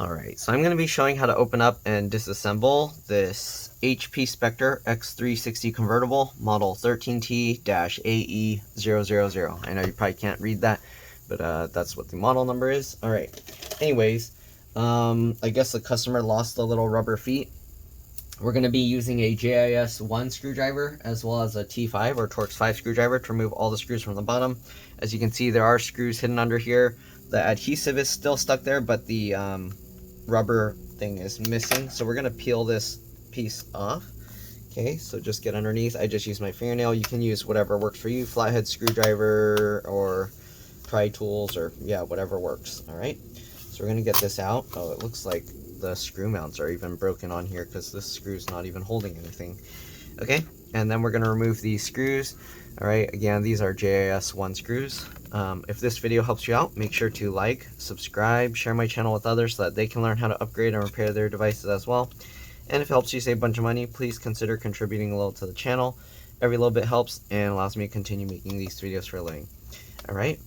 Alright, so I'm going to be showing how to open up and disassemble this HP Spectre x360 convertible model 13t-ae000. I know you probably can't read that, but that's what the model number is. Alright, anyways, I guess the customer lost the little rubber feet. We're going to be using a JIS1 screwdriver as well as a T5 or Torx 5 screwdriver to remove all the screws from the bottom. As you can see, there are screws hidden under here. The adhesive is still stuck there, but the rubber thing is missing, so we're going to peel this piece off. Okay, so just get underneath. I just use my fingernail. You can use whatever works for you, flathead screwdriver or pry tools, or yeah, whatever works. All right, so we're going to get this out. Oh, it looks like the screw mounts are even broken on here because this screw's not even holding anything. Okay, and then we're going to remove these screws. All right, again, these are JIS1 screws. If this video helps you out, make sure to like, subscribe, share my channel with others so that they can learn how to upgrade and repair their devices as well. And if it helps you save a bunch of money, please consider contributing a little to the channel. Every little bit helps and allows me to continue making these videos for a living. Alright,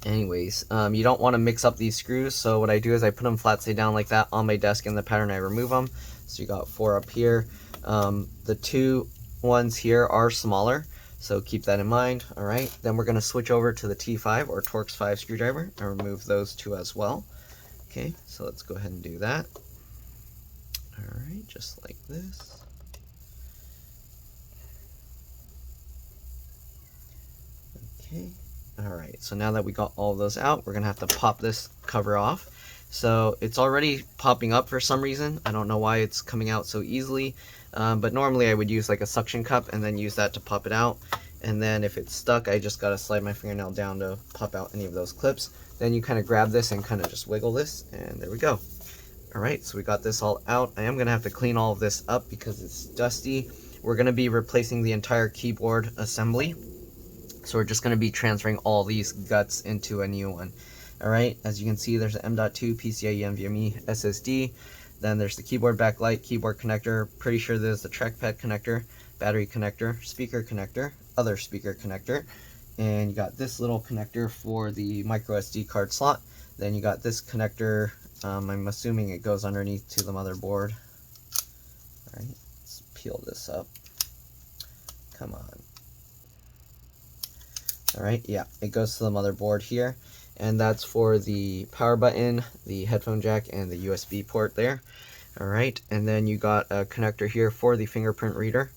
anyways, you don't want to mix up these screws, so what I do is I put them flat side down like that on my desk in the pattern. I remove them. So you got 4 up here. The 2 ones here are smaller, so keep that in mind. All right, then we're going to switch over to the T5 or Torx 5 screwdriver and remove those 2 as well. Okay, so let's go ahead and do that. All right, just like this. Okay, all right, so now that we got all of those out, we're going to have to pop this cover off. So it's already popping up for some reason. I don't know why it's coming out so easily. But normally I would use like a suction cup and then use that to pop it out. And then if it's stuck, I just gotta slide my fingernail down to pop out any of those clips. Then you kind of grab this and kind of just wiggle this, and there we go. Alright, so we got this all out. I am gonna have to clean all of this up because it's dusty. We're gonna be replacing the entire keyboard assembly. So we're just gonna be transferring all these guts into a new one. Alright, as you can see, there's an M.2 PCIe NVMe SSD. Then there's the keyboard backlight, keyboard connector. Pretty sure there's the trackpad connector, battery connector, speaker connector, other speaker connector. And you got this little connector for the micro SD card slot. Then you got this connector. I'm assuming it goes underneath to the motherboard. Alright, let's peel this up. Come on. Alright, yeah, it goes to the motherboard here. And that's for the power button, the headphone jack, and the USB port there. Alright, and then you got a connector here for the fingerprint reader.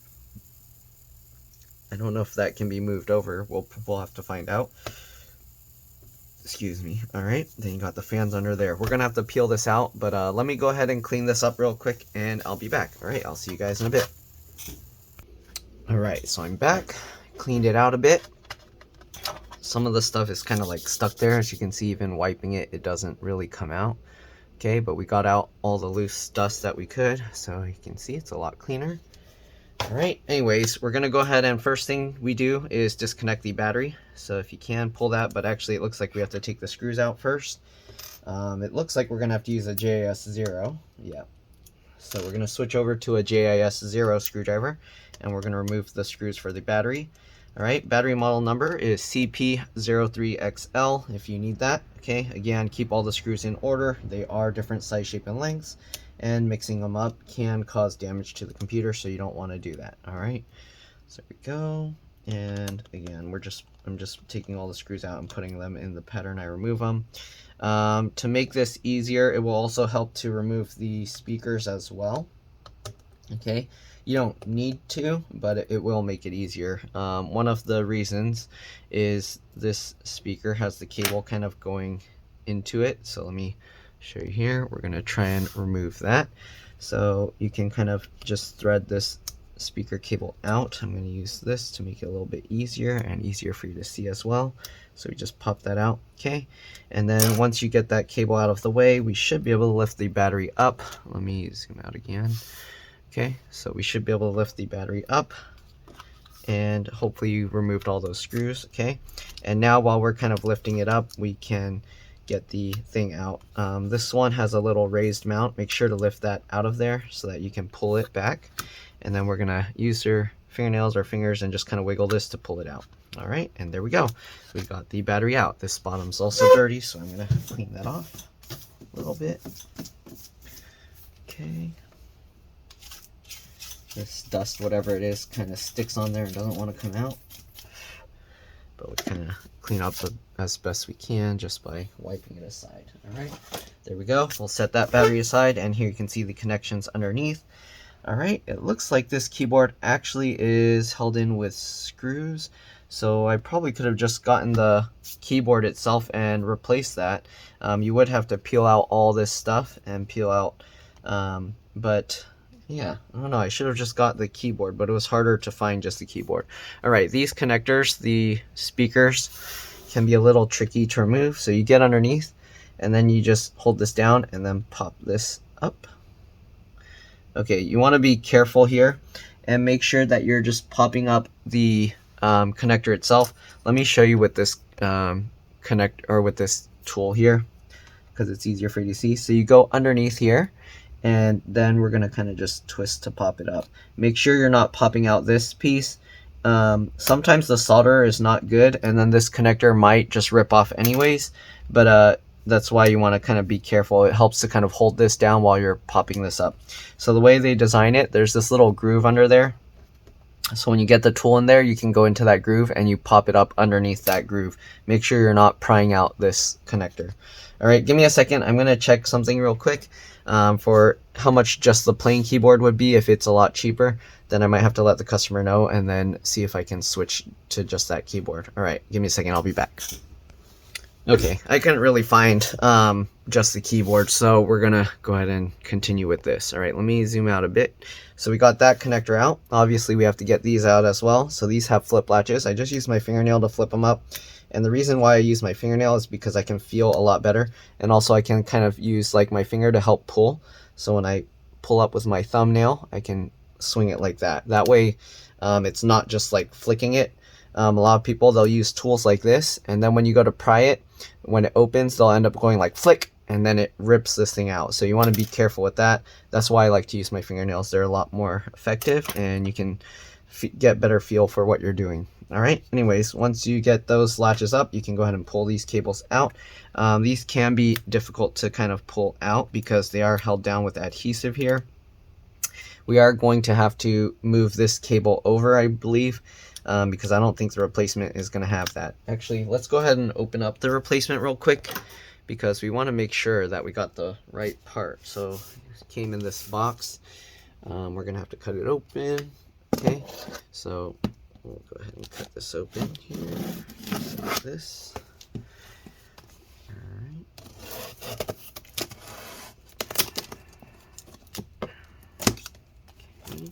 I don't know if that can be moved over. We'll have to find out. Excuse me. Alright, then you got the fans under there. We're going to have to peel this out, but let me go ahead and clean this up real quick, and I'll be back. Alright, I'll see you guys in a bit. Alright, so I'm back. Cleaned it out a bit. Some of the stuff is kind of like stuck there. As you can see, even wiping it, it doesn't really come out. Okay, but we got out all the loose dust that we could, so you can see it's a lot cleaner. Alright, anyways, we're going to go ahead and first thing we do is disconnect the battery. So if you can, pull that, but actually it looks like we have to take the screws out first. It looks like we're going to have to use a JIS0. Yeah. So we're going to switch over to a JIS0 screwdriver, and we're going to remove the screws for the battery. Alright, battery model number is CP03XL if you need that. Okay, again, keep all the screws in order. They are different size, shape, and lengths, and mixing them up can cause damage to the computer, so you don't want to do that. Alright, so there we go. And again, I'm just taking all the screws out and putting them in the pattern I remove them. To make this easier, it will also help to remove the speakers as well. Okay, you don't need to, but it will make it easier. One of the reasons is this speaker has the cable kind of going into it. So let me show you here. We're going to try and remove that. So you can kind of just thread this speaker cable out. I'm going to use this to make it a little bit easier and easier for you to see as well. So we just pop that out. Okay, and then once you get that cable out of the way, we should be able to lift the battery up. Let me zoom out again. Okay, so we should be able to lift the battery up, and hopefully you removed all those screws. Okay, and now while we're kind of lifting it up, we can get the thing out. This one has a little raised mount. Make sure to lift that out of there so that you can pull it back, and then we're gonna use your fingernails or fingers and just kind of wiggle this to pull it out. All right, and there we go. We got the battery out. This bottom's also dirty, so I'm gonna clean that off. little bit. Okay. This dust, whatever it is, kind of sticks on there and doesn't want to come out. But we kind of clean up as best we can just by wiping it aside. All right, there we go. We'll set that battery aside, and here you can see the connections underneath. All right, it looks like this keyboard actually is held in with screws. So I probably could have just gotten the keyboard itself and replaced that. You would have to peel out all this stuff and peel out, but yeah, I don't know, I should have just got the keyboard, but it was harder to find just the keyboard. All right, these connectors, the speakers, can be a little tricky to remove. So you get underneath, and then you just hold this down and then pop this up. Okay, you want to be careful here and make sure that you're just popping up the connector itself. Let me show you with this with this tool here, because it's easier for you to see. So you go underneath here, and then we're gonna kind of just twist to pop it up. Make sure you're not popping out this piece. Sometimes the solder is not good, and then this connector might just rip off anyways, but that's why you want to kind of be careful. It helps to kind of hold this down while you're popping this up. So the way they design it, there's this little groove under there. So when you get the tool in there, you can go into that groove and you pop it up underneath that groove. Make sure you're not prying out this connector. All right, give me a second. I'm going to check something real quick for how much just the plain keyboard would be. If it's a lot cheaper, then I might have to let the customer know and then see if I can switch to just that keyboard. All right, give me a second. I'll be back. Okay, I couldn't really find just the keyboard, so we're gonna go ahead and continue with this. All right, let me zoom out a bit. So we got that connector out. Obviously, we have to get these out as well. So these have flip latches. I just used my fingernail to flip them up. And the reason why I use my fingernail is because I can feel a lot better. And also I can kind of use like my finger to help pull. So when I pull up with my thumbnail, I can swing it like that. That way it's not just like flicking it. A lot of people, they'll use tools like this, and then when you go to pry it, when it opens, they'll end up going like flick, and then it rips this thing out. So you want to be careful with that. That's why I like to use my fingernails. They're a lot more effective, and you can get better feel for what you're doing. All right, anyways, once you get those latches up, you can go ahead and pull these cables out. These can be difficult to kind of pull out because they are held down with adhesive here. We are going to have to move this cable over, I believe, because I don't think the replacement is going to have that. Actually, let's go ahead and open up the replacement real quick because we want to make sure that we got the right part. So it came in this box. We're going to have to cut it open. Okay, so we'll go ahead and cut this open here, like this. Alright. Okay,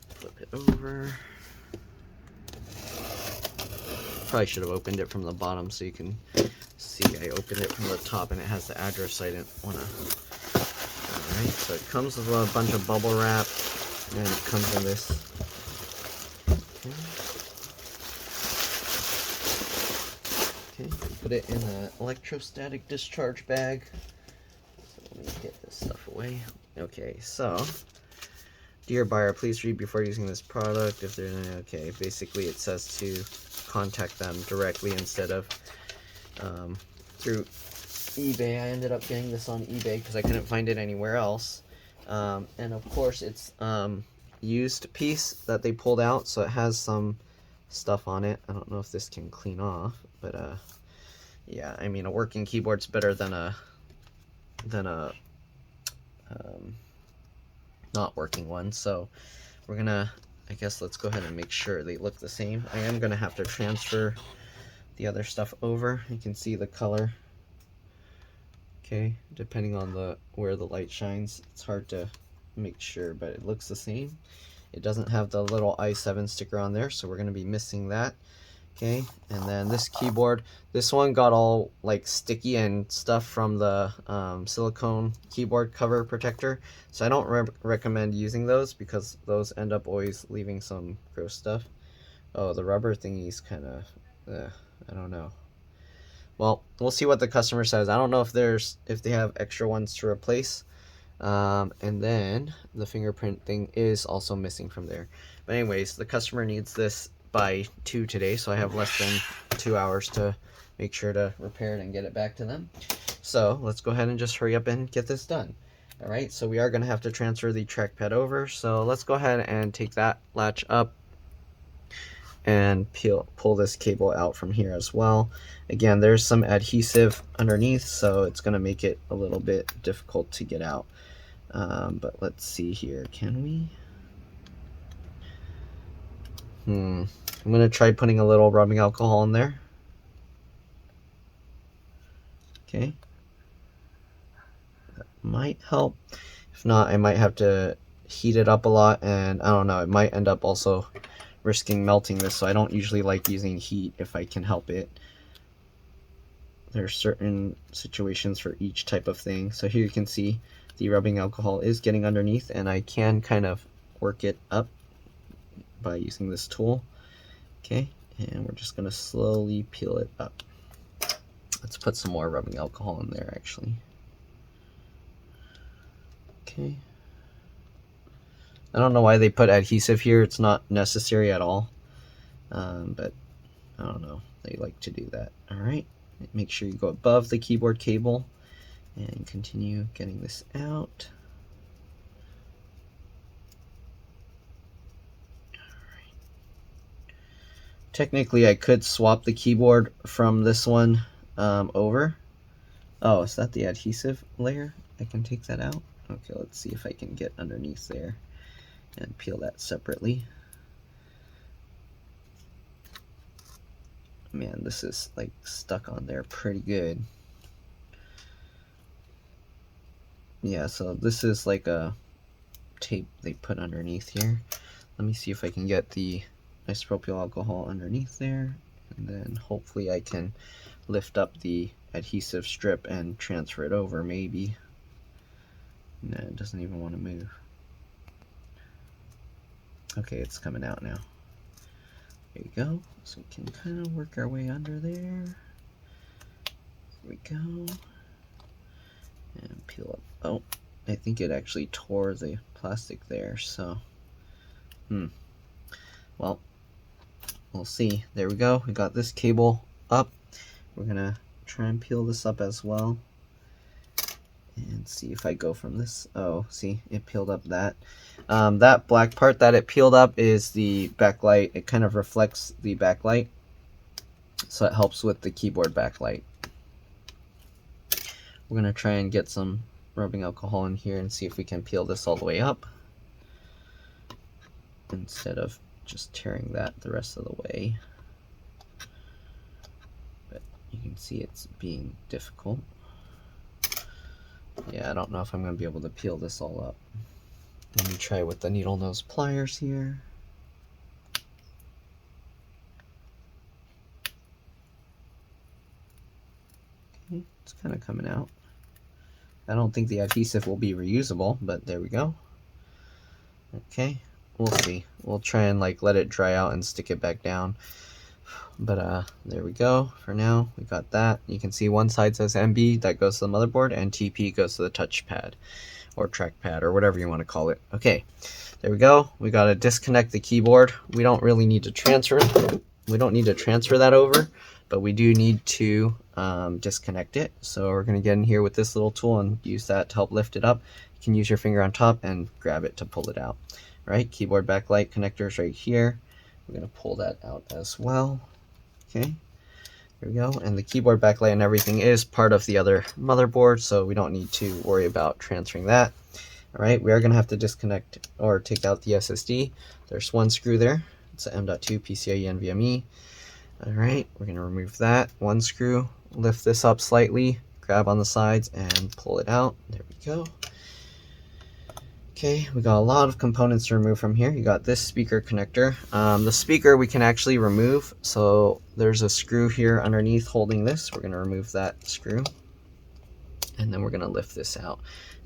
flip it over. Probably should have opened it from the bottom so you can see I opened it from the top and it has the address. I didn't want to. Alright, so it comes with a bunch of bubble wrap and it comes in this. Okay, put it in an electrostatic discharge bag. So let me get this stuff away. Okay, so dear buyer, please read before using this product. If there's any, okay, basically it says to contact them directly instead of through eBay. I ended up getting this on eBay because I couldn't find it anywhere else. And of course it's used piece that they pulled out, so it has some stuff on it. I don't know if this can clean off, but yeah, I mean, a working keyboard's better than a not working one. So we're gonna, I guess let's go ahead and make sure they look the same. I am gonna have to transfer the other stuff over. You can see the color. Okay, depending on where the light shines, it's hard to make sure, but it looks the same. It doesn't have the little i7 sticker on there, so we're going to be missing that. Okay, and then this keyboard, this one got all like sticky and stuff from the silicone keyboard cover protector, so I don't recommend using those because those end up always leaving some gross stuff. Oh, the rubber thingy's kind of I don't know. Well, we'll see what the customer says. I don't know if they have extra ones to replace. And then the fingerprint thing is also missing from there. But anyways, the customer needs this by 2 today, so I have less than 2 hours to make sure to repair it and get it back to them. So let's go ahead and just hurry up and get this done. All right, so we are going to have to transfer the trackpad over. So let's go ahead and take that latch up and pull this cable out from here as well. Again, there's some adhesive underneath, so it's going to make it a little bit difficult to get out. But let's see here. Can we? I'm going to try putting a little rubbing alcohol in there. Okay. That might help. If not, I might have to heat it up a lot, and I don't know, it might end up also risking melting this, so I don't usually like using heat if I can help it. There are certain situations for each type of thing. So here you can see the rubbing alcohol is getting underneath, and I can kind of work it up by using this tool. Okay, and we're just going to slowly peel it up. Let's put some more rubbing alcohol in there actually. Okay. I don't know why they put adhesive here. It's not necessary at all. But I don't know. They like to do that. All right. Make sure you go above the keyboard cable and continue getting this out. Technically, I could swap the keyboard from this one over. Oh, is that the adhesive layer? I can take that out. Okay, let's see if I can get underneath there and peel that separately. Man, this is like stuck on there pretty good. Yeah, so this is like a tape they put underneath here. Let me see if I can get the isopropyl alcohol underneath there, and then hopefully I can lift up the adhesive strip and transfer it over, maybe. No, it doesn't even want to move. Okay, it's coming out now. There you go. So we can kind of work our way under there. There we go. And peel up. Oh, I think it actually tore the plastic there, so. Well, we'll see. There we go. We got this cable up. We're going to try and peel this up as well. And see if I go from this. Oh, see, it peeled up that. That black part that it peeled up is the backlight. It kind of reflects the backlight, so it helps with the keyboard backlight. We're going to try and get some rubbing alcohol in here and see if we can peel this all the way up instead of just tearing that the rest of the way. But you can see it's being difficult. Yeah, I don't know if I'm going to be able to peel this all up. Let me try with the needle nose pliers here. Okay, it's kind of coming out. I don't think the adhesive will be reusable, but there we go. Okay, we'll see. We'll try and like let it dry out and stick it back down. But there we go. For now, we got that. You can see one side says MB, that goes to the motherboard, and TP goes to the touchpad or trackpad or whatever you want to call it. Okay, there we go. We got to disconnect the keyboard. We don't really need to transfer it. We don't need to transfer that over, but we do need to disconnect it. So we're going to get in here with this little tool and use that to help lift it up. You can use your finger on top and grab it to pull it out. All right, keyboard backlight connectors right here. We're going to pull that out as well. Okay, there we go. And the keyboard backlight and everything is part of the other motherboard, so we don't need to worry about transferring that. All right, we are going to have to disconnect or take out the SSD. There's one screw there. It's a M.2 PCIe NVMe. All right, we're going to remove that one screw, lift this up slightly, grab on the sides, and pull it out. There we go. Okay, we got a lot of components to remove from here. You got this speaker connector. The speaker we can actually remove. So there's a screw here underneath holding this. We're going to remove that screw. And then we're going to lift this out.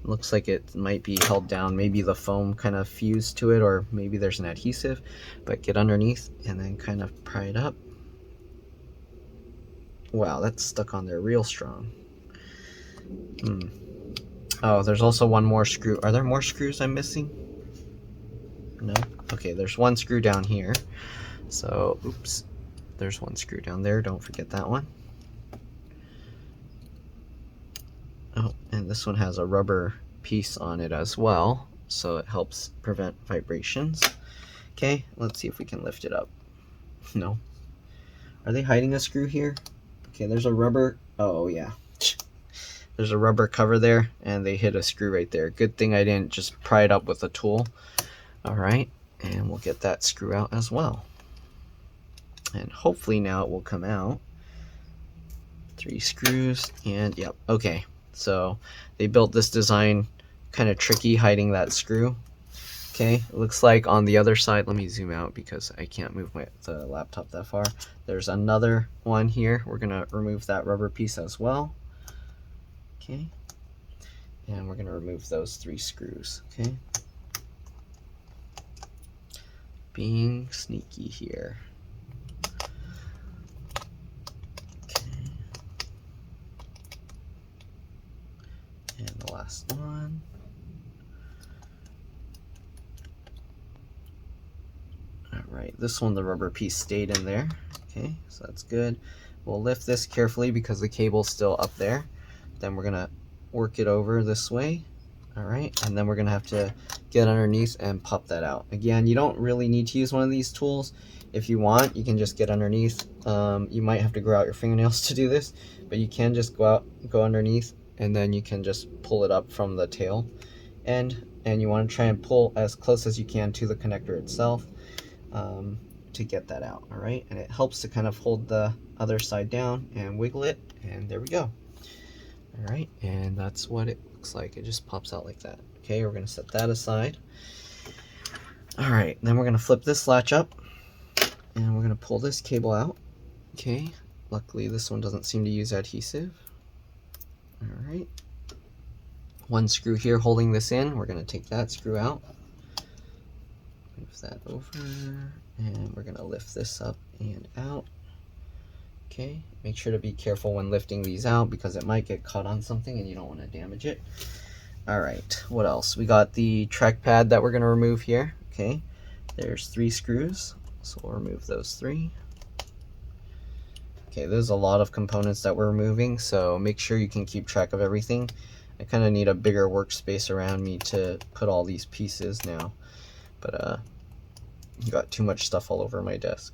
It looks like it might be held down. Maybe the foam kind of fused to it, or maybe there's an adhesive. But get underneath and then kind of pry it up. Wow, that's stuck on there real strong. Oh, there's also one more screw. Are there more screws I'm missing? No? Okay, there's one screw down here. So, oops. There's one screw down there. Don't forget that one. And this one has a rubber piece on it as well, so it helps prevent vibrations. Okay, let's see if we can lift it up. No. Are they hiding a screw here? Okay, there's a rubber, oh yeah. There's a rubber cover there, and they hit a screw right there. Good thing I didn't just pry it up with a tool. All right, and we'll get that screw out as well. And hopefully now it will come out. 3 screws, and yep, okay. So they built this design kind of tricky, hiding that screw. Okay, it looks like on the other side, let me zoom out because I can't move the laptop that far. There's another one here. We're gonna remove that rubber piece as well. Okay, and we're gonna remove those 3 screws. Okay, being sneaky here. Okay, and the last one. Alright, this one, the rubber piece stayed in there. Okay, so that's good. We'll lift this carefully because the cable's still up there. Then we're gonna work it over this way. Alright, and then we're gonna have to get underneath and pop that out. Again, you don't really need to use one of these tools. If you want, you can just get underneath. You might have to grow out your fingernails to do this, but you can just go underneath, and then you can just pull it up from the tail end. And you want to try and pull as close as you can to the connector itself. To get that out. All right, and it helps to kind of hold the other side down and wiggle it, and there we go. All right, and that's what it looks like. It just pops out like that. Okay, we're gonna set that aside. All right, then we're gonna flip this latch up, and we're gonna pull this cable out. Okay, luckily this one doesn't seem to use adhesive. All right, 1 screw here holding this in. We're gonna take that screw out. Move that over, and we're gonna lift this up and out. Okay, make sure to be careful when lifting these out because it might get caught on something and you don't want to damage it. All right, what else? We got the trackpad that we're gonna remove here. Okay, there's 3 screws, so we'll remove those 3. Okay, there's a lot of components that we're removing, so make sure you can keep track of everything. I kind of need a bigger workspace around me to put all these pieces now. But got too much stuff all over my desk.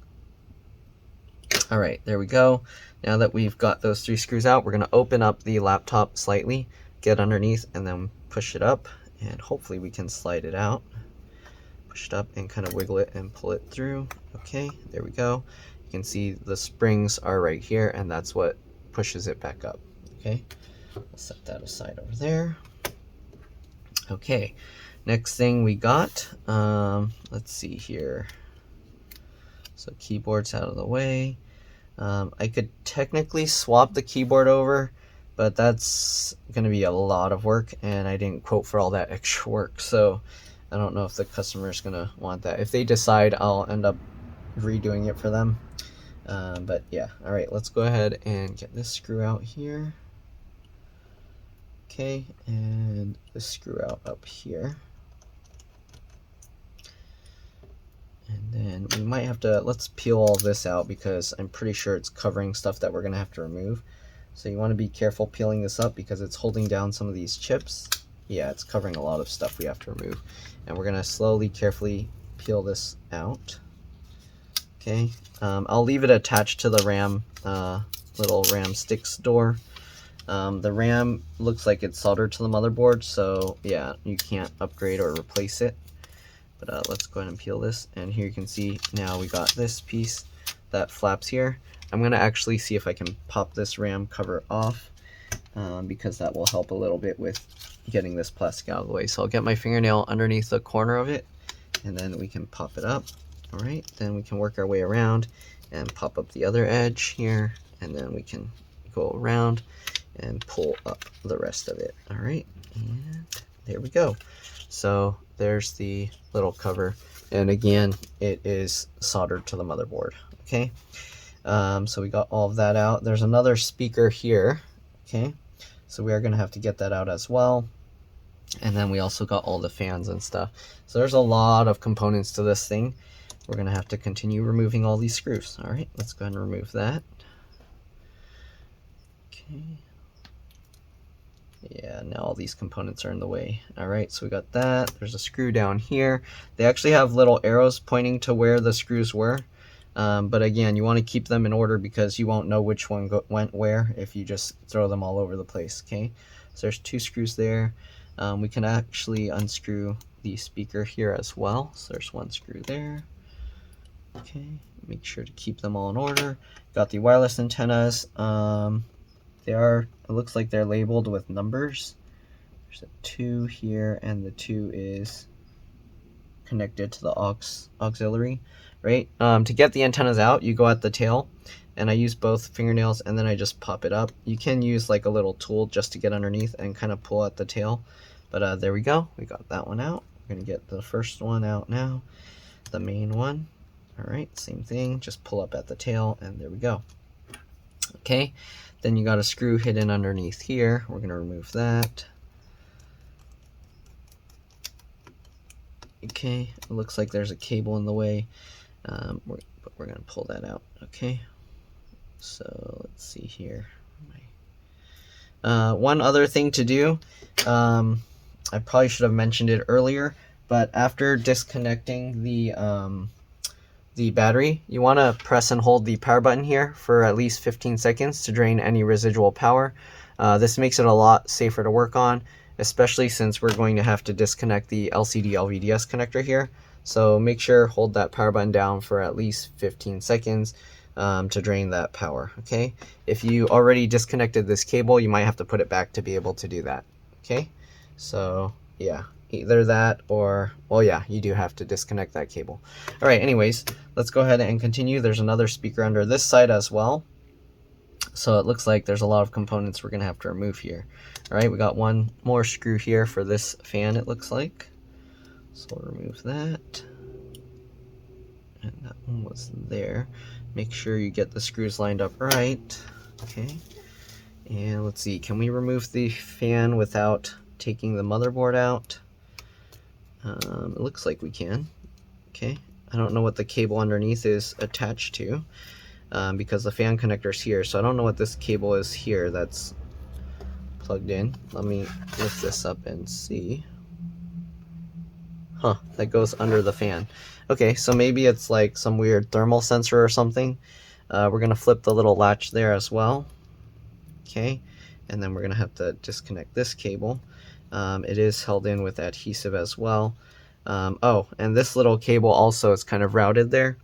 All right, there we go. Now that we've got those 3 screws out, we're gonna open up the laptop slightly, get underneath, and then push it up, and hopefully we can slide it out. Push it up and kind of wiggle it and pull it through. Okay, there we go. You can see the springs are right here, and that's what pushes it back up. Okay, I'll set that aside over there. Okay. Next thing we got, let's see here. So keyboard's out of the way. I could technically swap the keyboard over, but that's gonna be a lot of work, and I didn't quote for all that extra work, so I don't know if the customer's gonna want that. If they decide, I'll end up redoing it for them. But yeah, all right, let's go ahead and get this screw out here. Okay, and this screw out up here. And then we might have to, let's peel all this out because I'm pretty sure it's covering stuff that we're gonna have to remove. So you want to be careful peeling this up because it's holding down some of these chips. Yeah, it's covering a lot of stuff we have to remove. And we're gonna slowly, carefully peel this out. Okay, I'll leave it attached to the RAM, little RAM sticks door. The RAM looks like it's soldered to the motherboard, so yeah, you can't upgrade or replace it. But let's go ahead and peel this, and here you can see now we got this piece that flaps here. I'm gonna actually see if I can pop this RAM cover off because that will help a little bit with getting this plastic out of the way. So I'll get my fingernail underneath the corner of it, and then we can pop it up. All right, then we can work our way around and pop up the other edge here, and then we can go around and pull up the rest of it. All right, and there we go. So there's the little cover, and again, it is soldered to the motherboard. Okay, so we got all of that out. There's another speaker here. Okay, so we are going to have to get that out as well. And then we also got all the fans and stuff. So there's a lot of components to this thing. We're going to have to continue removing all these screws. All right, let's go ahead and remove that. Okay. Yeah, now all these components are in the way. All right, so we got that. There's a screw down here. They actually have little arrows pointing to where the screws were. But again, you want to keep them in order because you won't know which one went where if you just throw them all over the place, okay? So there's 2 screws there. We can actually unscrew the speaker here as well. So there's 1 screw there. Okay, make sure to keep them all in order. Got the wireless antennas. It looks like they're labeled with numbers. There's a 2 here, and the 2 is connected to the auxiliary, right? To get the antennas out, you go at the tail, and I use both fingernails, and then I just pop it up. You can use like a little tool just to get underneath and kind of pull at the tail, but there we go. We got that one out. We're gonna get the first one out now, the main one. All right, same thing, just pull up at the tail, and there we go. Okay, then you got a screw hidden underneath here. We're gonna remove that. Okay, it looks like there's a cable in the way, but we're gonna pull that out. Okay, so let's see here. One other thing to do, I probably should have mentioned it earlier, but after disconnecting the battery, you want to press and hold the power button here for at least 15 seconds to drain any residual power. This makes it a lot safer to work on, especially since we're going to have to disconnect the LCD LVDS connector here. So make sure hold that power button down for at least 15 seconds to drain that power. Okay, if you already disconnected this cable, you might have to put it back to be able to do that. Okay, so yeah, either that or, well, yeah, you do have to disconnect that cable. All right, anyways, let's go ahead and continue. There's another speaker under this side as well. So it looks like there's a lot of components we're gonna have to remove here. All right, we got 1 more screw here for this fan, it looks like. So we'll remove that. And that one was there. Make sure you get the screws lined up right. Okay, and let's see, can we remove the fan without taking the motherboard out? It looks like we can. Okay, I don't know what the cable underneath is attached to because the fan connector's here, so I don't know what this cable is here that's plugged in. Let me lift this up and see. Huh, that goes under the fan. Okay, so maybe it's like some weird thermal sensor or something. We're gonna flip the little latch there as well. Okay, and then we're gonna have to disconnect this cable. It is held in with adhesive as well. Oh, and this little cable also is kind of routed there.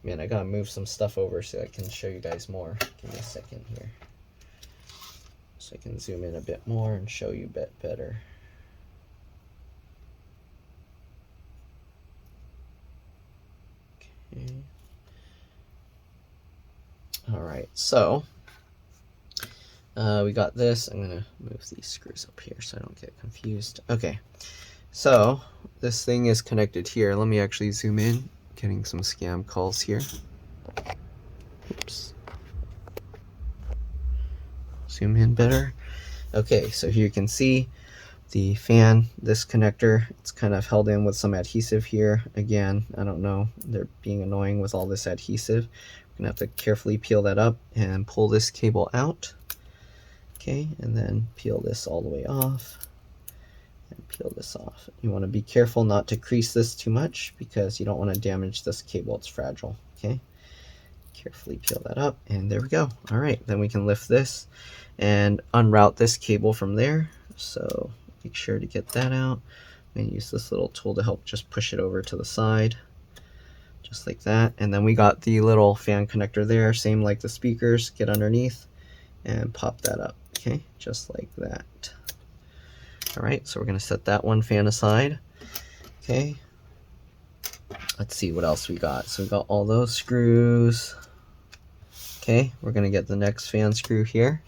Man, I gotta move some stuff over so I can show you guys more. Give me a second here, so I can zoom in a bit more and show you a bit better. Okay. All right, so we got this. I'm gonna move these screws up here so I don't get confused. Okay, so this thing is connected here. Let me actually zoom in, getting some scam calls here. Oops. Zoom in better. Okay, so here you can see the fan, this connector, it's kind of held in with some adhesive here. Again, I don't know, they're being annoying with all this adhesive. We're gonna have to carefully peel that up and pull this cable out. Okay, and then peel this all the way off and peel this off. You want to be careful not to crease this too much because you don't want to damage this cable, it's fragile. Okay, carefully peel that up, and there we go. All right, then we can lift this and unroute this cable from there. So make sure to get that out. I'm going to use this little tool to help just push it over to the side, just like that. And then we got the little fan connector there, same like the speakers. Get underneath and pop that up, okay, just like that. All right, so we're going to set that one fan aside. Okay, let's see what else we got. So we got all those screws. Okay, we're going to get the next fan screw here.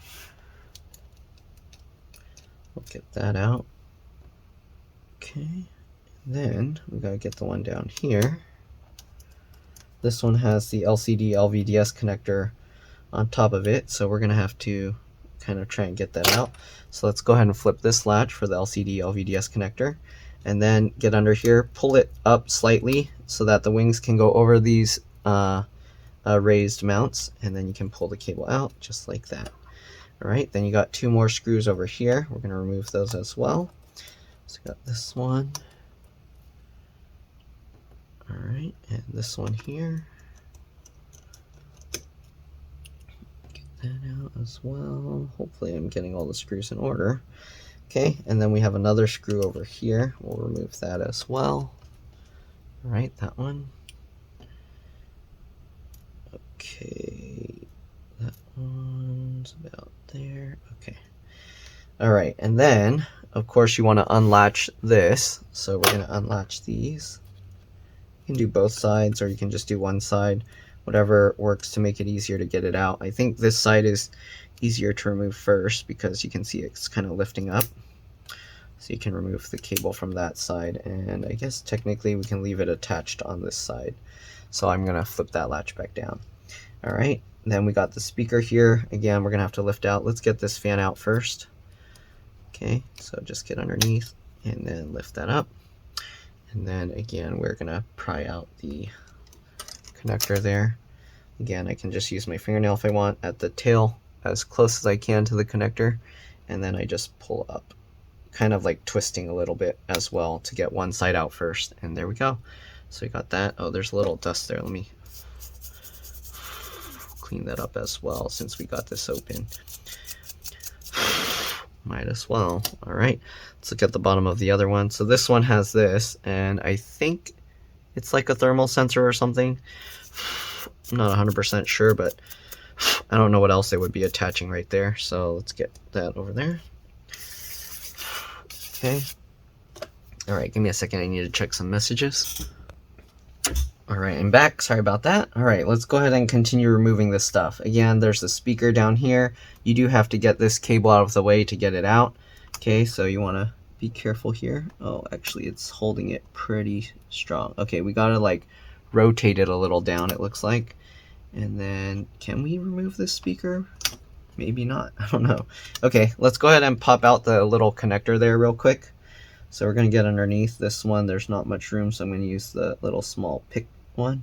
We'll get that out. Okay, then we gotta get the one down here. This one has the LCD LVDS connector on top of it, so we're gonna have to kind of try and get that out. So let's go ahead and flip this latch for the LCD LVDS connector, and then get under here, pull it up slightly so that the wings can go over these raised mounts, and then you can pull the cable out just like that. All right, then you got 2 more screws over here. We're going to remove those as well. So got this one. All right, and this one here. Get that out as well. Hopefully I'm getting all the screws in order. Okay, and then we have another screw over here. We'll remove that as well. All right, that one. Okay, that one's about there. Okay. All right, and then, of course, you want to unlatch this. So we're going to unlatch these. You can do both sides, or you can just do one side. Whatever works to make it easier to get it out. I think this side is easier to remove first because you can see it's kind of lifting up. So you can remove the cable from that side, and I guess technically we can leave it attached on this side. So I'm going to flip that latch back down. All right, then we got the speaker here. Again, we're going to have to lift out. Let's get this fan out first. Okay, so just get underneath and then lift that up. And then again, we're going to pry out the connector there. Again, I can just use my fingernail if I want at the tail as close as I can to the connector. And then I just pull up, kind of like twisting a little bit as well to get one side out first. And there we go. So we got that. Oh, there's a little dust there. Let me clean that up as well since we got this open. Might as well. All right, let's look at the bottom of the other one. So this one has this, and I think it's like a thermal sensor or something. I'm not 100% sure, but I don't know what else they would be attaching right there. So let's get that over there. Okay. All right, give me a second. I need to check some messages. All right, I'm back. Sorry about that. All right, let's go ahead and continue removing this stuff. Again, there's the speaker down here. You do have to get this cable out of the way to get it out. Okay, so you want to be careful here. Oh, actually, it's holding it pretty strong. Okay, we got to like rotate it a little down, it looks like. And then, can we remove this speaker? Maybe not. I don't know. Okay, let's go ahead and pop out the little connector there real quick. So we're going to get underneath this one. There's not much room, so I'm going to use the little small pick one,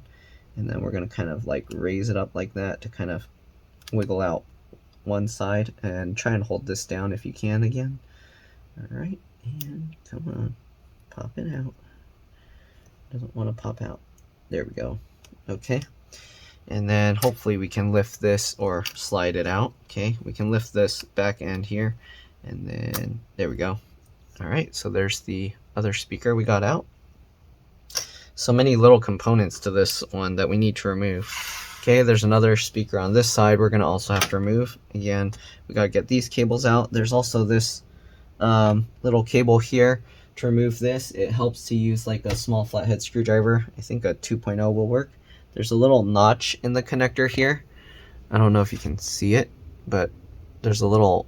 and then we're going to kind of like raise it up like that to kind of wiggle out one side, and try and hold this down if you can again. All right, and come on, pop it out. Doesn't want to pop out. There we go. Okay, and then hopefully we can lift this or slide it out. Okay, we can lift this back end here, and then there we go. All right, so there's the other speaker we got out. So many little components to this one that we need to remove. Okay, there's another speaker on this side we're going to also have to remove. Again, we got to get these cables out. There's also this little cable here to remove this. It helps to use like a small flathead screwdriver. I think a 2.0 will work. There's a little notch in the connector here. I don't know if you can see it, but there's a little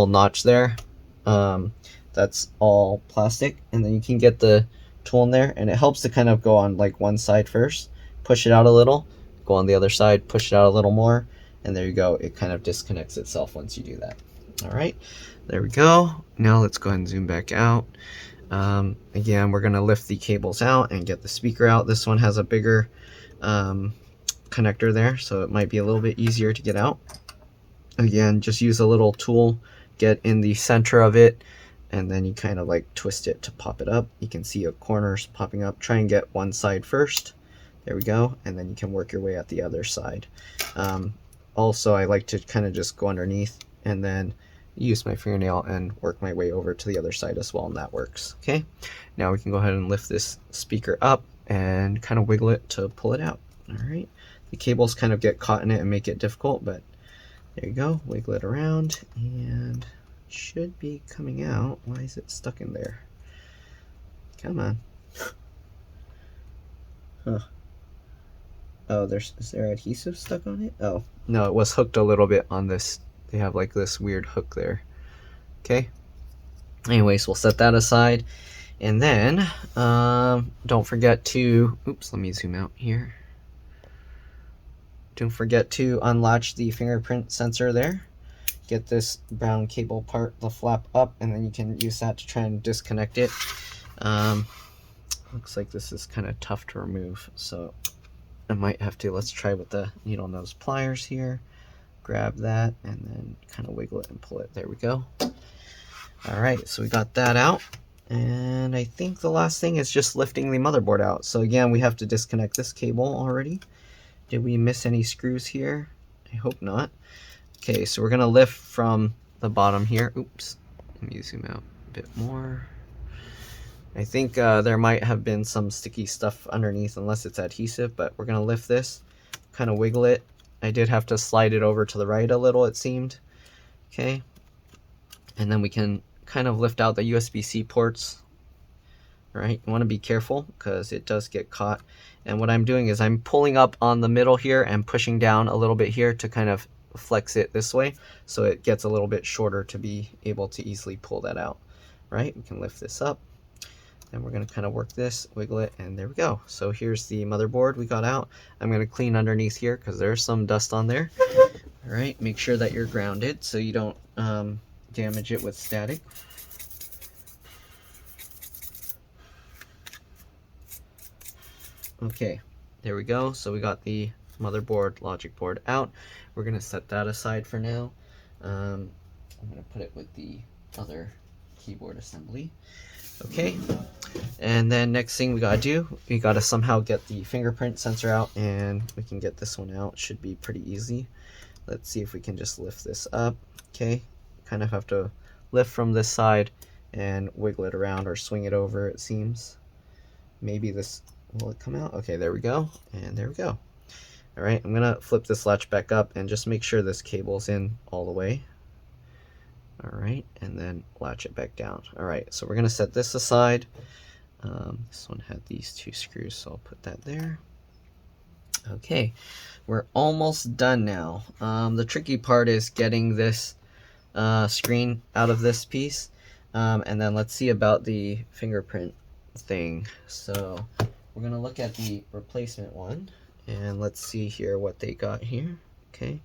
notch there. That's all plastic, and then you can get the tool in there, and it helps to kind of go on like one side first, push it out a little, go on the other side, push it out a little more, and there you go. It kind of disconnects itself once you do that. All right, there we go. Now let's go ahead and zoom back out. Again, we're going to lift the cables out and get the speaker out. This one has a bigger connector there, so it might be a little bit easier to get out. Again, just use a little tool, get in the center of it, and then you kind of like twist it to pop it up. You can see a corners popping up. Try and get one side first. There we go, and then you can work your way at the other side. Also, I like to kind of just go underneath and then use my fingernail and work my way over to the other side as well, and that works. Okay, now we can go ahead and lift this speaker up and kind of wiggle it to pull it out. All right, the cables kind of get caught in it and make it difficult, but there you go. Wiggle it around and should be coming out. Why is it stuck in there? Come on. Huh. Oh, is there adhesive stuck on it? Oh, no, it was hooked a little bit on this. They have like this weird hook there. Okay. Anyways, we'll set that aside. And then, don't forget to, oops, let me zoom out here. Don't forget to unlatch the fingerprint sensor there. Get this brown cable part, the flap up, and then you can use that to try and disconnect it. Looks like this is kind of tough to remove, so I might have to, let's try with the needle nose pliers here. grab that and then kind of wiggle it and pull it. There we go. All right, so we got that out. And I think the last thing is just lifting the motherboard out. So again, we have to disconnect this cable already. Did we miss any screws here? I hope not. Okay, so we're gonna lift from the bottom here. Oops, let me zoom out a bit more. I think there might have been some sticky stuff underneath unless it's adhesive, but we're gonna lift this, kind of wiggle it. I did have to slide it over to the right a little, it seemed. Okay, and then we can kind of lift out the USB-C ports. Right, you want to be careful because it does get caught. And what I'm doing is I'm pulling up on the middle here and pushing down a little bit here to kind of flex it this way, so it gets a little bit shorter to be able to easily pull that out. Right, we can lift this up, and we're going to kind of work this, wiggle it, and there we go. So here's the motherboard we got out. I'm going to clean underneath here because there's some dust on there. All right, make sure that you're grounded so you don't damage it with static. Okay, there we go. So we got the motherboard, logic board out. We're going to set that aside for now. I'm going to put it with the other keyboard assembly. Okay, and then next thing we got to do, we got to somehow get the fingerprint sensor out, and we can get this one out. Should be pretty easy. Let's see if we can just lift this up. Okay, kind of have to lift from this side and wiggle it around or swing it over, it seems. Maybe this... will it come out? Okay, there we go, and there we go. All right, I'm gonna flip this latch back up and just make sure this cable's in all the way. All right, and then latch it back down. All right, so we're gonna set this aside. This one had these two screws, so I'll put that there. Okay, we're almost done now. The tricky part is getting this screen out of this piece, and then let's see about the fingerprint thing. So we're going to look at the replacement one, and let's see here what they got here. Okay,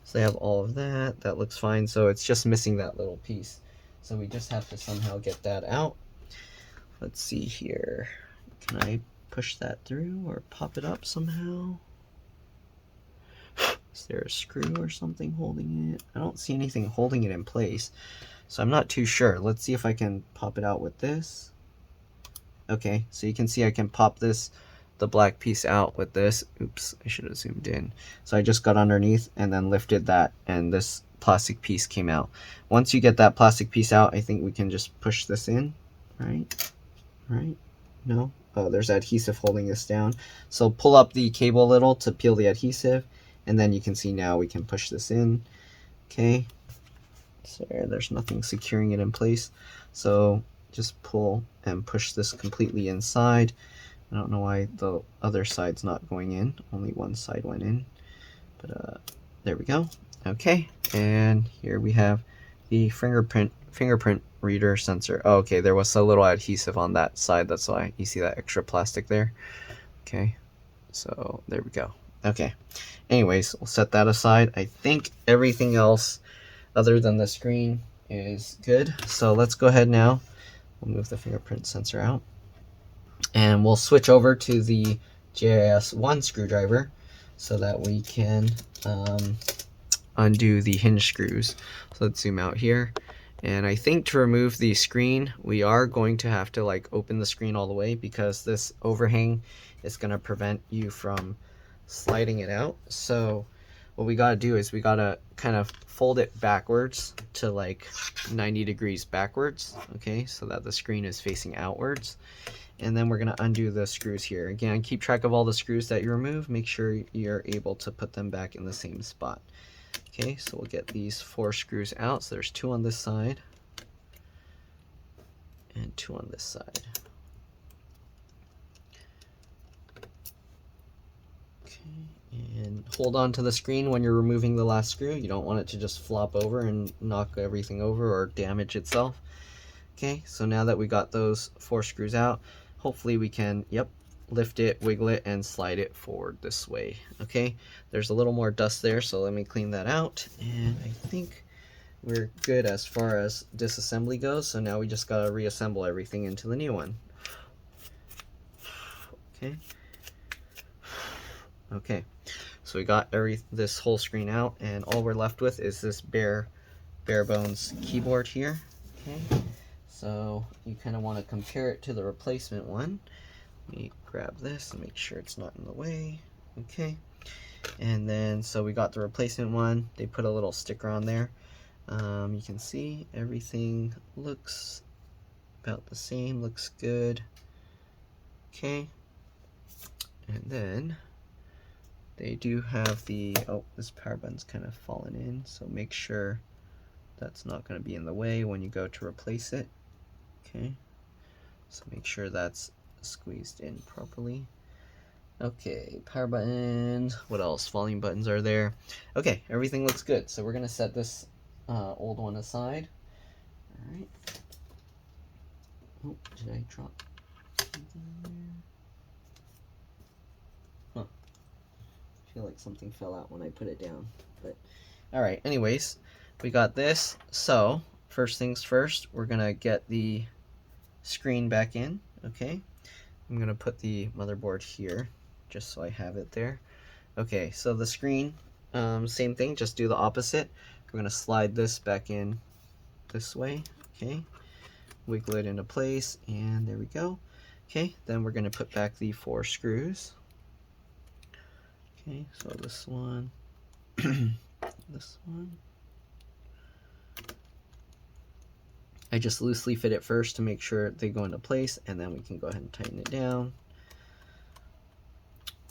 so they have all of that. That looks fine. So it's just missing that little piece. So we just have to somehow get that out. Let's see here. Can I push that through or pop it up somehow? Is there a screw or something holding it? I don't see anything holding it in place, so I'm not too sure. Let's see if I can pop it out with this. Okay, so you can see I can pop this, the black piece out with this. Oops, I should have zoomed in. So I just got underneath and then lifted that, and this plastic piece came out. Once you get that plastic piece out, I think we can just push this in, right? Right? No? Oh, there's adhesive holding this down. So pull up the cable a little to peel the adhesive, and then you can see now we can push this in. Okay, so there's nothing securing it in place. So just pull and push this completely inside. I don't know why the other side's not going in. Only one side went in. But there we go. Okay, and here we have the fingerprint reader sensor. Oh, okay, there was a little adhesive on that side. That's why you see that extra plastic there. Okay, so there we go. Okay, anyways, we'll set that aside. I think everything else other than the screen is good. So let's go ahead now. We'll move the fingerprint sensor out, and we'll switch over to the JIS1 screwdriver so that we can undo the hinge screws. So let's zoom out here, and I think to remove the screen we are going to have to like open the screen all the way, because this overhang is going to prevent you from sliding it out. So what we got to do is we got to kind of fold it backwards to like 90 degrees backwards, okay, so that the screen is facing outwards. And then we're going to undo the screws here. Again, keep track of all the screws that you remove. Make sure you're able to put them back in the same spot. Okay, so we'll get these 4 screws out. So there's 2 on this side and 2 on this side. And hold on to the screen when you're removing the last screw. You don't want it to just flop over and knock everything over or damage itself. Okay, so now that we got those 4 screws out, hopefully we can, lift it, wiggle it, and slide it forward this way. Okay, there's a little more dust there, so let me clean that out. And I think we're good as far as disassembly goes. So now we just gotta reassemble everything into the new one. Okay. Okay, So we got this whole screen out, and all we're left with is this bare bones keyboard here. Okay, so you kind of want to compare it to the replacement one. Let me grab this and make sure it's not in the way. Okay, and then so we got the replacement one. They put a little sticker on there. You can see everything looks about the same, looks good. Okay, and then they do have the, oh, this power button's kind of fallen in, so make sure that's not going to be in the way when you go to replace it. Okay, so make sure that's squeezed in properly. Okay, power buttons. What else? Volume buttons are there. Okay, everything looks good. So we're going to set this old one aside. All right. Oh, did I drop something there? Huh. I feel like something fell out when I put it down. But all right, anyways, we got this. So first things first, we're going to get the screen back in. Okay. I'm going to put the motherboard here just so I have it there. Okay, so the screen, same thing, just do the opposite. We're going to slide this back in this way. Okay, wiggle it into place, and there we go. Okay, then we're going to put back the 4 screws. Okay, so this one, this one. I just loosely fit it first to make sure they go into place, and then we can go ahead and tighten it down.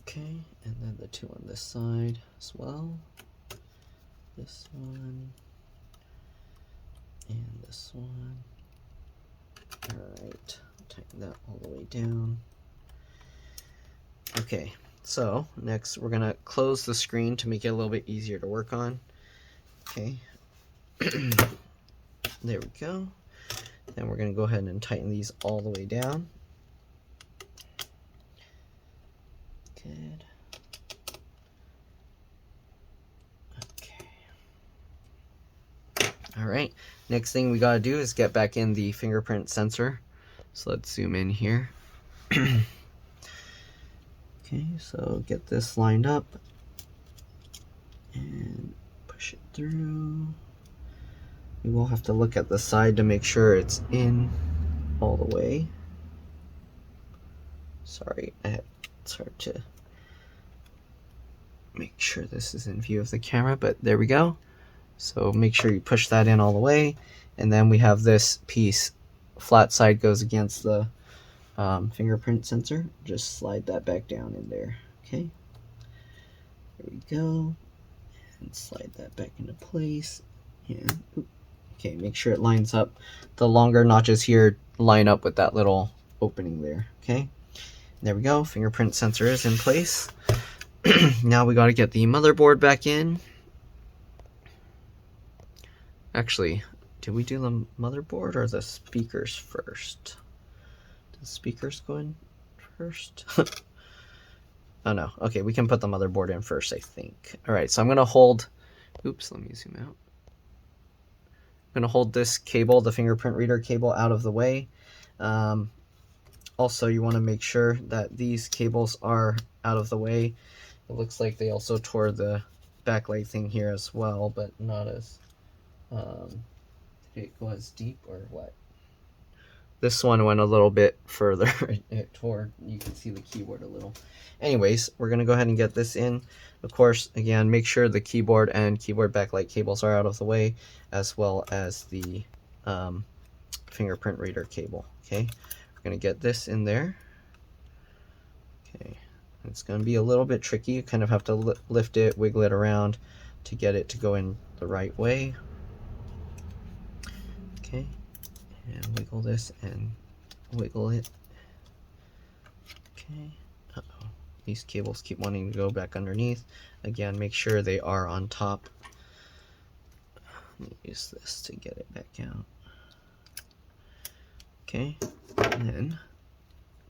Okay, and then the 2 on this side as well. This one, and this one. Alright, tighten that all the way down. Okay, so next we're going to close the screen to make it a little bit easier to work on. Okay, there we go. Then we're going to go ahead and tighten these all the way down. Good. Okay. All right. Next thing we got to do is get back in the fingerprint sensor. So let's zoom in here. Okay, so get this lined up and push it through. We will have to look at the side to make sure it's in all the way. Sorry, it's hard to make sure this is in view of the camera, but there we go. So make sure you push that in all the way, and then we have this piece, flat side goes against the fingerprint sensor. Just slide that back down in there. Okay, there we go, and slide that back into place. And okay, make sure it lines up. The longer notches here line up with that little opening there. Okay, there we go. Fingerprint sensor is in place. Now we got to get the motherboard back in. Actually, did we do the motherboard or the speakers first? Did the speakers go in first? Oh no. Okay, we can put the motherboard in first, I think. All right, so I'm going to hold... Oops, let me zoom out. I'm going to hold this cable, the fingerprint reader cable, out of the way. Also, you want to make sure that these cables are out of the way. It looks like they also tore the backlight thing here as well, but not as... did it go as deep or what? This one went a little bit further. It tore, you can see the keyboard a little. Anyways, we're going to go ahead and get this in. Of course, again, make sure the keyboard and keyboard backlight cables are out of the way, as well as the fingerprint reader cable. Okay, we're going to get this in there. Okay, it's going to be a little bit tricky. You kind of have to lift it, wiggle it around to get it to go in the right way. Okay, and wiggle this and wiggle it. Okay, uh-oh. These cables keep wanting to go back underneath. Again, make sure they are on top. Let me use this to get it back out. Okay, and then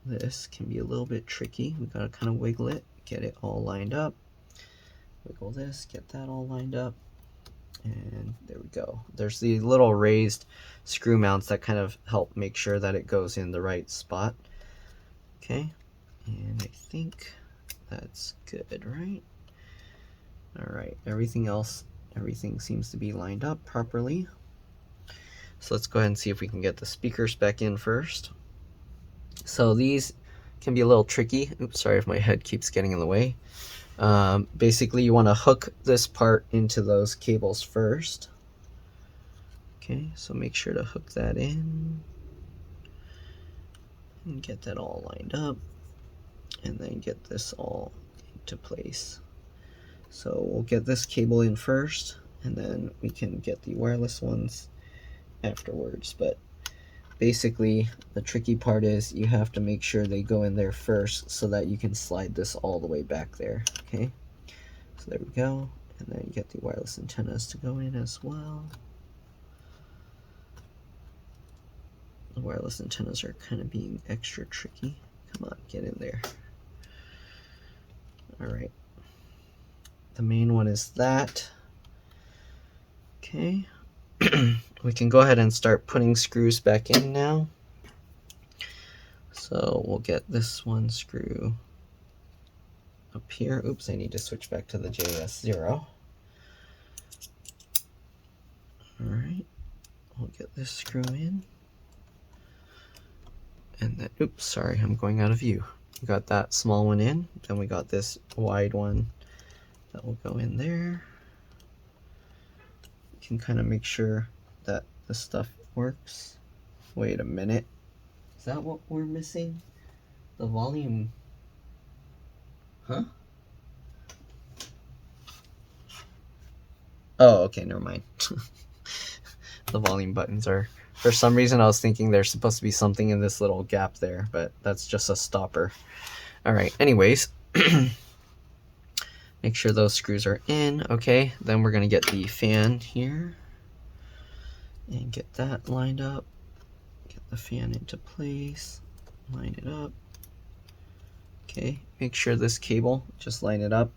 this can be a little bit tricky. We gotta kind of wiggle it, get it all lined up. Wiggle this, get that all lined up. And there we go. There's the little raised screw mounts that kind of help make sure that it goes in the right spot. Okay, and I think that's good, right? All right, everything seems to be lined up properly. So let's go ahead and see if we can get the speakers back in first. So these can be a little tricky. Oops, sorry if my head keeps getting in the way. Basically, you want to hook this part into those cables first. Okay, so make sure to hook that in and get that all lined up, and then get this all into place. So we'll get this cable in first, and then we can get the wireless ones afterwards. But basically, the tricky part is you have to make sure they go in there first so that you can slide this all the way back there. Okay, so there we go, and then you get the wireless antennas to go in as well. The wireless antennas are kind of being extra tricky. Come on, get in there. All right. The main one is that. Okay. We can go ahead and start putting screws back in now. So we'll get this one screw up here. Oops, I need to switch back to the JS0. All right. We'll get this screw in. And then, oops, sorry, I'm going out of view. We got that small one in, then we got this wide one that will go in there. You can kind of make sure that the stuff works. Wait a minute. Is that what we're missing? The volume. Huh? Oh, okay, never mind. The volume buttons are, for some reason I was thinking there's supposed to be something in this little gap there, but that's just a stopper. All right, anyways, make sure those screws are in. Okay, then we're gonna get the fan here and get that lined up. Get the fan into place, line it up. Okay, make sure this cable, just line it up,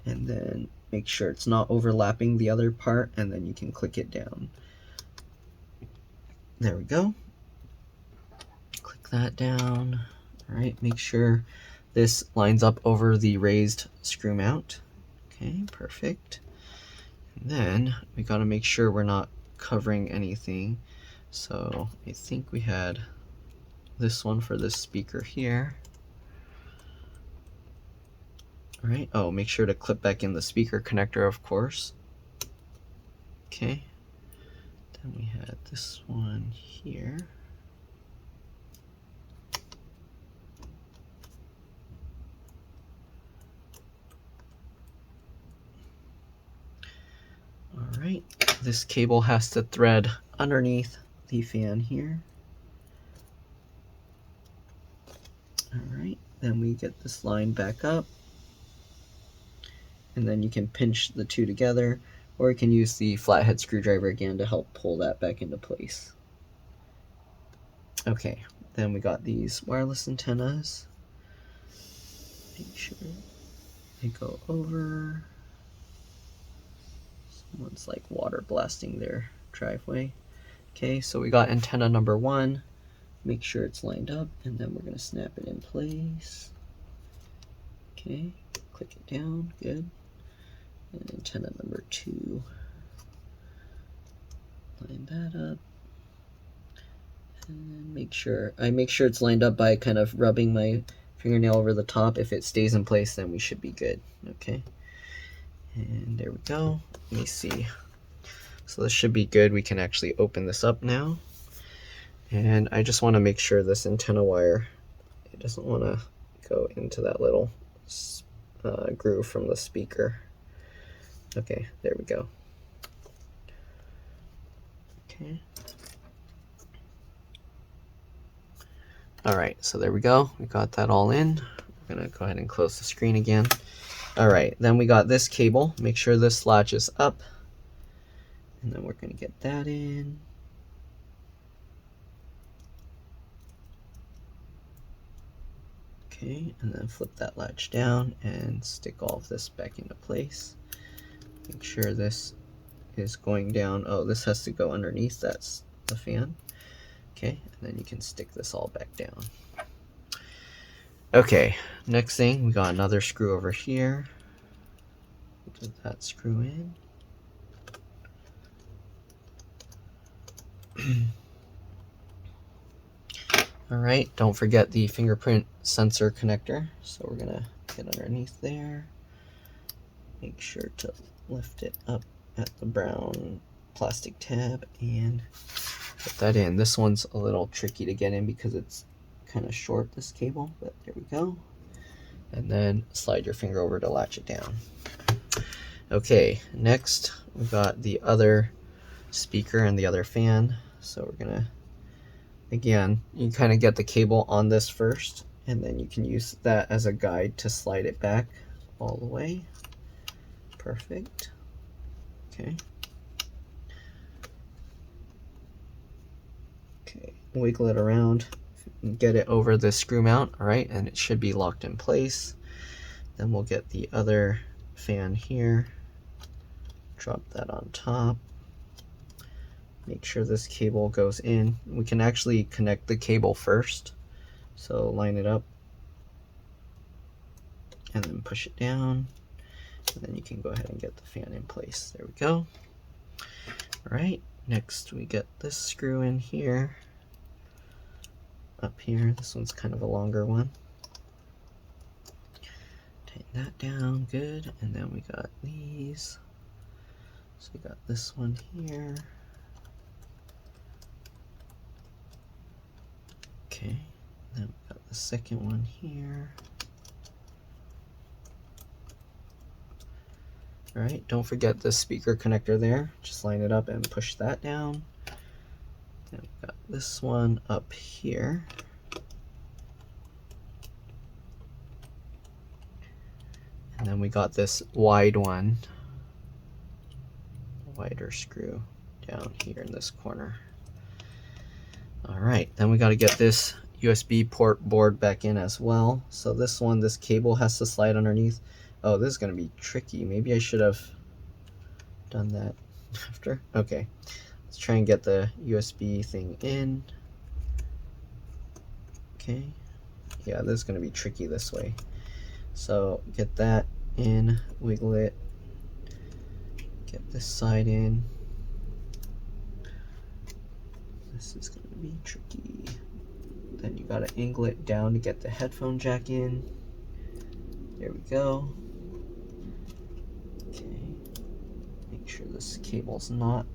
and then make sure it's not overlapping the other part, and then you can click it down. There we go. Click that down. All right, make sure this lines up over the raised screw mount. Okay, perfect. And then we got to make sure we're not covering anything. So I think we had this one for this speaker here. All right, oh, make sure to clip back in the speaker connector, of course. Okay. Then we had this one here. All right, this cable has to thread underneath the fan here. All right, then we get this line back up, and then you can pinch the two together, or you can use the flathead screwdriver again to help pull that back into place. Okay, then we got these wireless antennas. Make sure they go over. Someone's like water blasting their driveway. Okay, so we got antenna number 1. Make sure it's lined up, and then we're going to snap it in place. Okay, click it down, good. And antenna number 2. Line that up. And make sure it's lined up by kind of rubbing my fingernail over the top. If it stays in place, then we should be good. Okay. And there we go. Let me see. So this should be good. We can actually open this up now. And I just want to make sure this antenna wire, it doesn't want to go into that little groove from the speaker. Okay, there we go. Okay. All right, so there we go. We got that all in. We're gonna go ahead and close the screen again. All right, then we got this cable. Make sure this latches up. And then we're gonna get that in. Okay, and then flip that latch down and stick all of this back into place. Make sure this is going down. Oh, this has to go underneath. That's the fan. Okay, and then you can stick this all back down. Okay, next thing, we got another screw over here. Put that screw in. Alright, don't forget the fingerprint sensor connector. So we're gonna get underneath there. Make sure to lift it up at the brown plastic tab and put that in. This one's a little tricky to get in because it's kind of short, this cable, but there we go. And then slide your finger over to latch it down. Okay, next we've got the other speaker and the other fan. So we're gonna, again, you kind of get the cable on this first, and then you can use that as a guide to slide it back all the way. Perfect. Okay. Okay, wiggle it around, get it over the screw mount, all right, and it should be locked in place. Then we'll get the other fan here, drop that on top. Make sure this cable goes in. We can actually connect the cable first. So line it up and then push it down. And then you can go ahead and get the fan in place. There we go. All right, next we get this screw in here. Up here, this one's kind of a longer one. Tighten that down, good. And then we got these. So we got this one here. Okay, then we got the second one here. All right, don't forget the speaker connector there. Just line it up and push that down. Then we've got this one up here. And then we got this wide one, wider screw down here in this corner. All right, then we got to get this USB port board back in as well. So this one, this cable has to slide underneath. Oh, this is going to be tricky. Maybe I should have done that after. Okay, let's try and get the USB thing in. Okay, yeah, this is going to be tricky this way. So get that in, wiggle it, get this side in. This is going to be tricky. Then you got to angle it down to get the headphone jack in. There we go. Okay, make sure this cable's not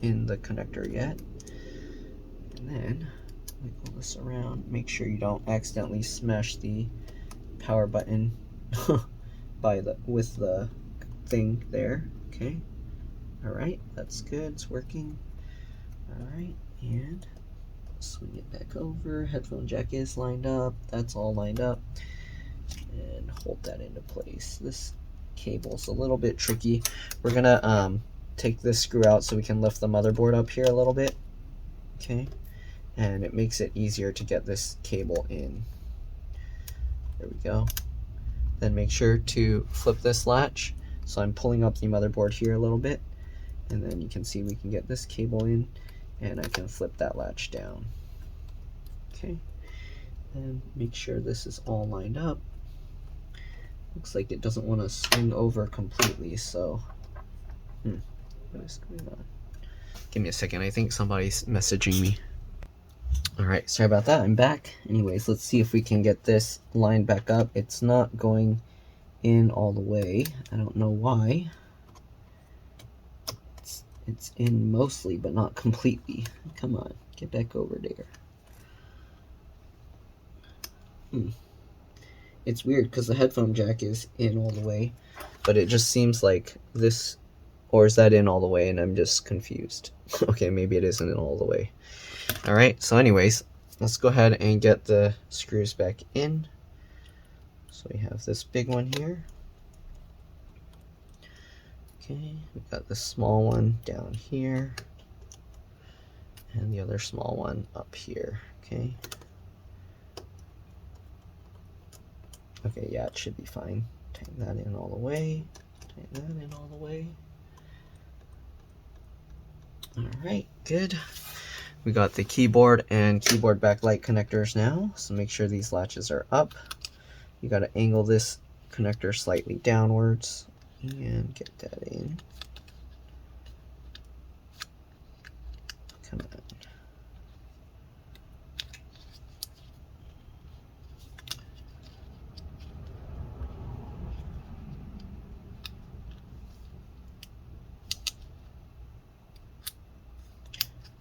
in the connector yet. And then wiggle this around. Make sure you don't accidentally smash the power button with the thing there. Okay. All right, that's good. It's working. All right, and swing it back over. Headphone jack is lined up. That's all lined up. And hold that into place. This cable's a little bit tricky. We're gonna take this screw out so we can lift the motherboard up here a little bit. Okay, and it makes it easier to get this cable in. There we go. Then make sure to flip this latch. So I'm pulling up the motherboard here a little bit, and then you can see we can get this cable in, and I can flip that latch down. Okay, and make sure this is all lined up. Looks like it doesn't want to swing over completely, so what is going on? Give me a second, I think somebody's messaging me. Alright, sorry about that, I'm back. Anyways, let's see if we can get this lined back up. It's not going in all the way. I don't know why. It's in mostly, but not completely. Come on, get back over there. It's weird because the headphone jack is in all the way, but it just seems like this, or is that in all the way and I'm just confused? Okay, maybe it isn't in all the way. Alright, so anyways, let's go ahead and get the screws back in. So we have this big one here. Okay, we've got the small one down here, and the other small one up here, okay? Okay, yeah, it should be fine. Tighten that in all the way, tighten that in all the way. Alright, good. We got the keyboard and keyboard backlight connectors now, so make sure these latches are up. You got to angle this connector slightly downwards, and get that in. Come on.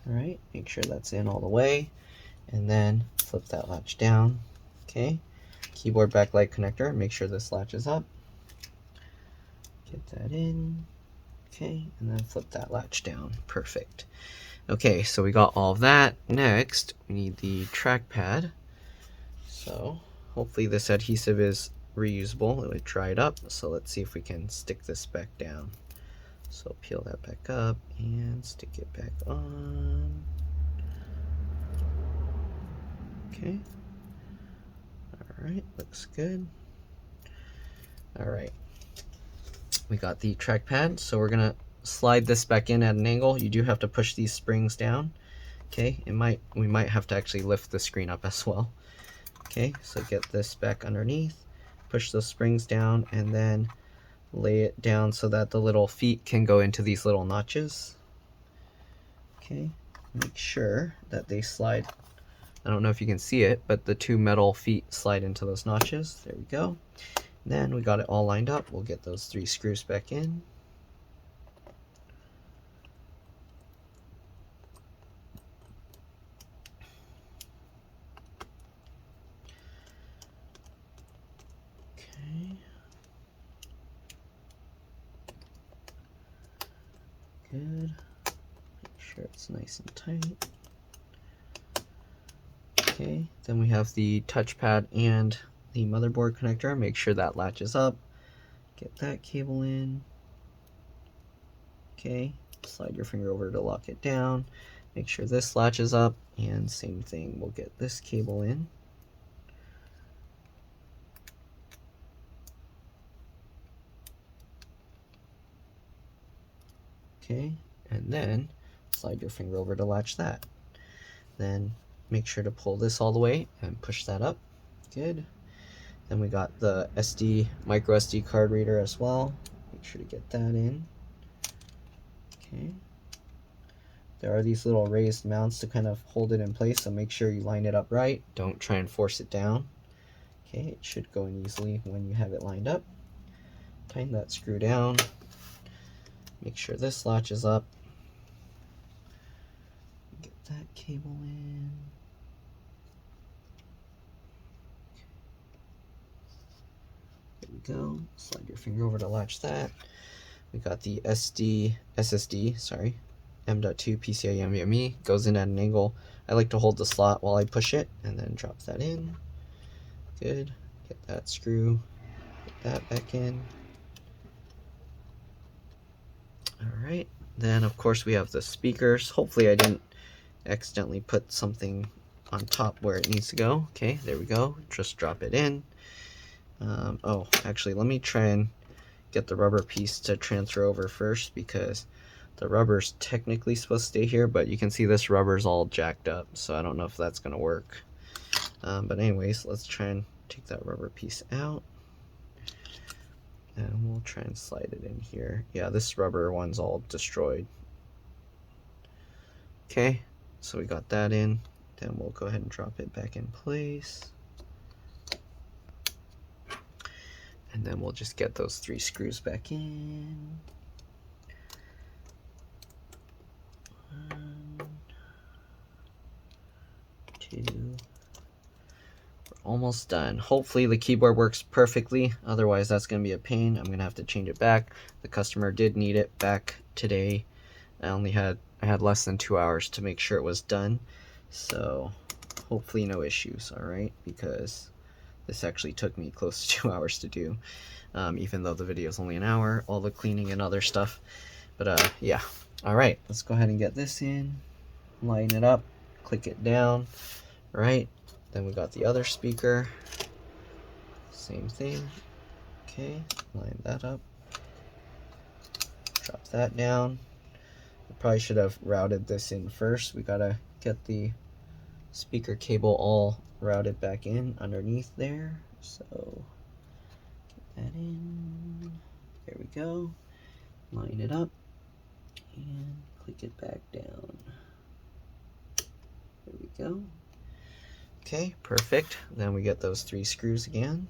Alright, make sure that's in all the way, and then flip that latch down. Okay, keyboard backlight connector, make sure this latches up. Get that in. Okay, and then flip that latch down. Perfect. Okay, so we got all of that. Next, we need the trackpad. So hopefully this adhesive is reusable. It would dry it up. So let's see if we can stick this back down. So peel that back up and stick it back on. Okay. Alright, looks good. Alright. We got the trackpad, so we're gonna slide this back in at an angle. You do have to push these springs down. Okay, we might have to actually lift the screen up as well. Okay, so get this back underneath, push those springs down, and then lay it down so that the little feet can go into these little notches. Okay, make sure that they slide. I don't know if you can see it, but the two metal feet slide into those notches. There we go. Then we got it all lined up. We'll get those 3 screws back in. Okay. Good. Make sure it's nice and tight. Okay, then we have the touchpad and the motherboard connector. Make sure that latches up. Get that cable in. Okay, slide your finger over to lock it down. Make sure this latches up, and same thing, we'll get this cable in. Okay, and then slide your finger over to latch that. Then make sure to pull this all the way and push that up. Good. Then we got the micro SD card reader as well. Make sure to get that in. Okay. There are these little raised mounts to kind of hold it in place, so make sure you line it up right. Don't try and force it down. Okay, it should go in easily when you have it lined up. Tighten that screw down. Make sure this latches up. Get that cable in. There we go. Slide your finger over to latch that. We got the SSD, sorry, M.2 PCIe NVMe. Goes in at an angle. I like to hold the slot while I push it and then drop that in. Good. Get that screw. Get that back in. Alright, then of course we have the speakers. Hopefully I didn't accidentally put something on top where it needs to go. Okay, there we go. Just drop it in. Oh, actually, let me try and get the rubber piece to transfer over first, because the rubber's technically supposed to stay here, but you can see this rubber's all jacked up, so I don't know if that's going to work. But anyways, let's try and take that rubber piece out. And we'll try and slide it in here. Yeah, this rubber one's all destroyed. Okay, so we got that in. Then we'll go ahead and drop it back in place. And then we'll just get those 3 screws back in. 1, 2. We're almost done. Hopefully the keyboard works perfectly. Otherwise, that's going to be a pain. I'm going to have to change it back. The customer did need it back today. I had less than 2 hours to make sure it was done. So hopefully no issues, alright? Because this actually took me close to 2 hours to do, even though the video is only an hour, all the cleaning and other stuff. But yeah, all right, let's go ahead and get this in, line it up, click it down, right? Then we got the other speaker, same thing. Okay, line that up, drop that down. I probably should have routed this in first. We gotta get the speaker cable all routed back in underneath there, so get that in. There we go. Line it up and click it back down. There we go. Okay, perfect. Then we get those 3 screws again.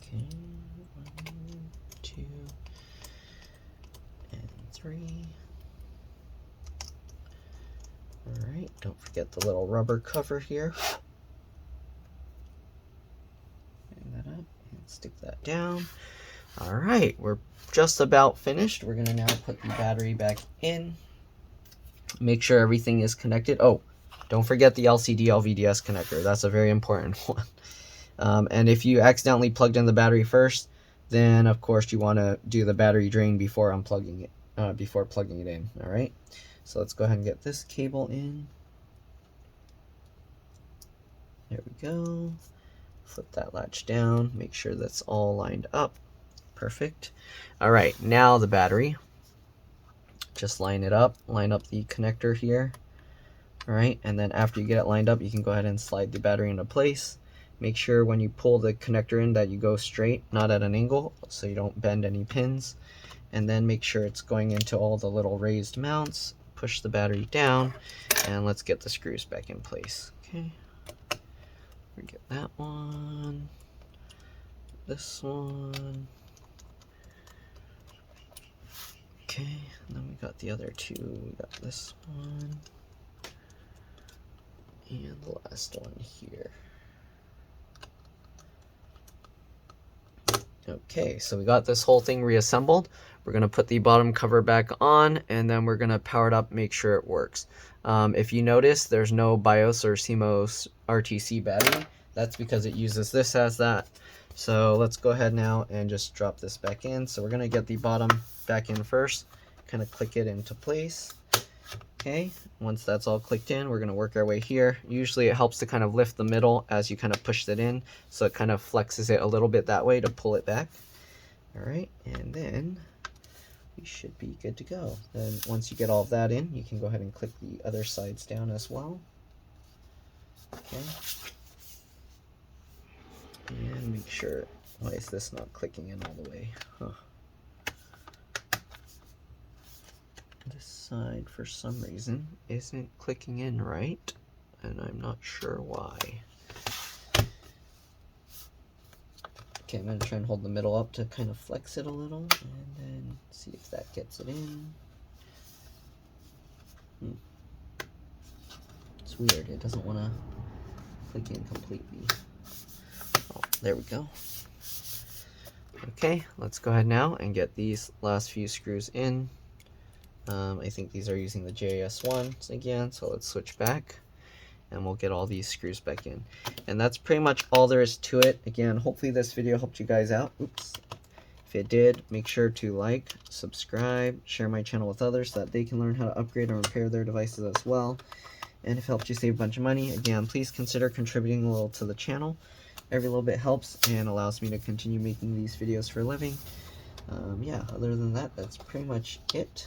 Okay, 1, 2, and 3. Alright, don't forget the little rubber cover here. Bring that up and stick that down. Alright, we're just about finished. We're going to now put the battery back in. Make sure everything is connected. Oh, don't forget the LCD LVDS connector. That's a very important one. And if you accidentally plugged in the battery first, then of course you want to do the battery drain before unplugging it, before plugging it in. All right. So let's go ahead and get this cable in. There we go. Flip that latch down. Make sure that's all lined up. Perfect. All right. Now the battery. Just line it up. Line up the connector here. All right. And then after you get it lined up, you can go ahead and slide the battery into place. Make sure when you pull the connector in that you go straight, not at an angle, so you don't bend any pins. And then make sure it's going into all the little raised mounts. Push the battery down, and let's get the screws back in place. Okay, we get that one, this one. Okay, and then we got the other 2. We got this one, and the last one here. Okay, so we got this whole thing reassembled. We're going to put the bottom cover back on, and then we're going to power it up, make sure it works. If you notice, there's no BIOS or CMOS RTC battery. That's because it uses this as that. So let's go ahead now and just drop this back in. So we're going to get the bottom back in first, kind of click it into place. Okay, once that's all clicked in, we're going to work our way here. Usually it helps to kind of lift the middle as you kind of push it in, so it kind of flexes it a little bit that way to pull it back. All right, and then we should be good to go. Then once you get all of that in, you can go ahead and click the other sides down as well. Okay. And make sure, why is this not clicking in all the way? Huh. This side, for some reason, isn't clicking in right, and I'm not sure why. Okay, I'm going to try and hold the middle up to kind of flex it a little, and then see if that gets it in. It's weird, it doesn't want to click in completely. Oh, there we go. Okay, let's go ahead now and get these last few screws in. I think these are using the JS ones again, so let's switch back and we'll get all these screws back in. And that's pretty much all there is to it. Again, hopefully this video helped you guys out. Oops. If it did, make sure to like, subscribe, share my channel with others so that they can learn how to upgrade and repair their devices as well. And if it helped you save a bunch of money, again, please consider contributing a little to the channel. Every little bit helps and allows me to continue making these videos for a living. Yeah, other than that, that's pretty much it.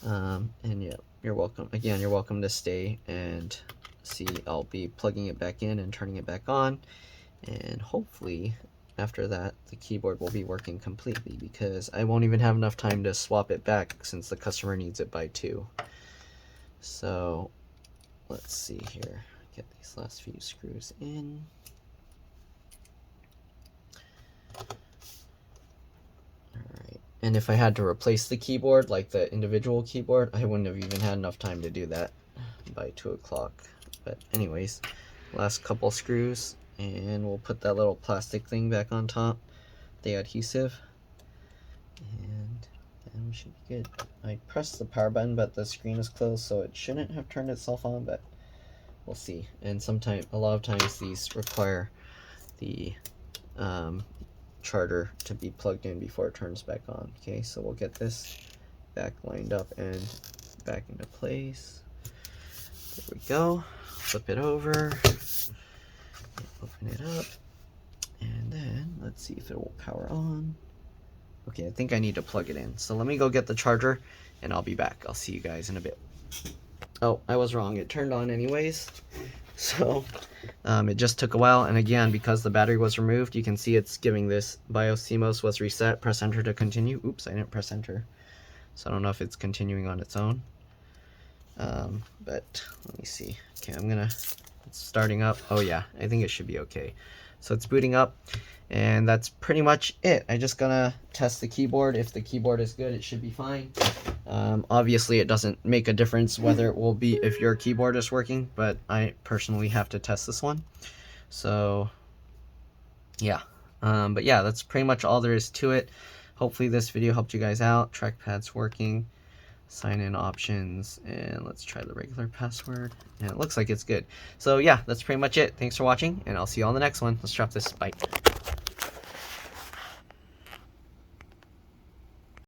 And yeah, you're welcome. Again, you're welcome to stay and see. I'll be plugging it back in and turning it back on. And hopefully, after that, the keyboard will be working completely because I won't even have enough time to swap it back since the customer needs it by 2. So, let's see here. Get these last few screws in. Alright. And if I had to replace the keyboard, like the individual keyboard, I wouldn't have even had enough time to do that by 2 o'clock. But anyways, last couple screws, and we'll put that little plastic thing back on top, the adhesive, and then we should be good. I pressed the power button, but the screen is closed, so it shouldn't have turned itself on, but we'll see. And a lot of times these require the charger to be plugged in before it turns back on. Okay, so we'll get this back lined up and back into place. There we go. Flip it over, open it up, and then let's see if it will power on. Okay, I think I need to plug it in. So let me go get the charger and I'll be back. I'll see you guys in a bit. Oh, I was wrong. It turned on anyways. So it just took a while, and again, because the battery was removed, you can see it's giving this BIOS CMOS was reset. Press enter to continue. Oops, I didn't press enter, so I don't know if it's continuing on its own. But let me see. Okay, it's starting up. Oh yeah, I think it should be okay. So it's booting up, and that's pretty much it. I just gonna test the keyboard. If the keyboard is good, it should be fine. Obviously it doesn't make a difference whether it will be if your keyboard is working, but I personally have to test this one. So yeah, but yeah, that's pretty much all there is to it. Hopefully this video helped you guys out. Trackpad's working, sign in options, and let's try the regular password, and it looks like it's good. So yeah, that's pretty much it. Thanks for watching, and I'll see you on the next one. Let's drop this. Bye.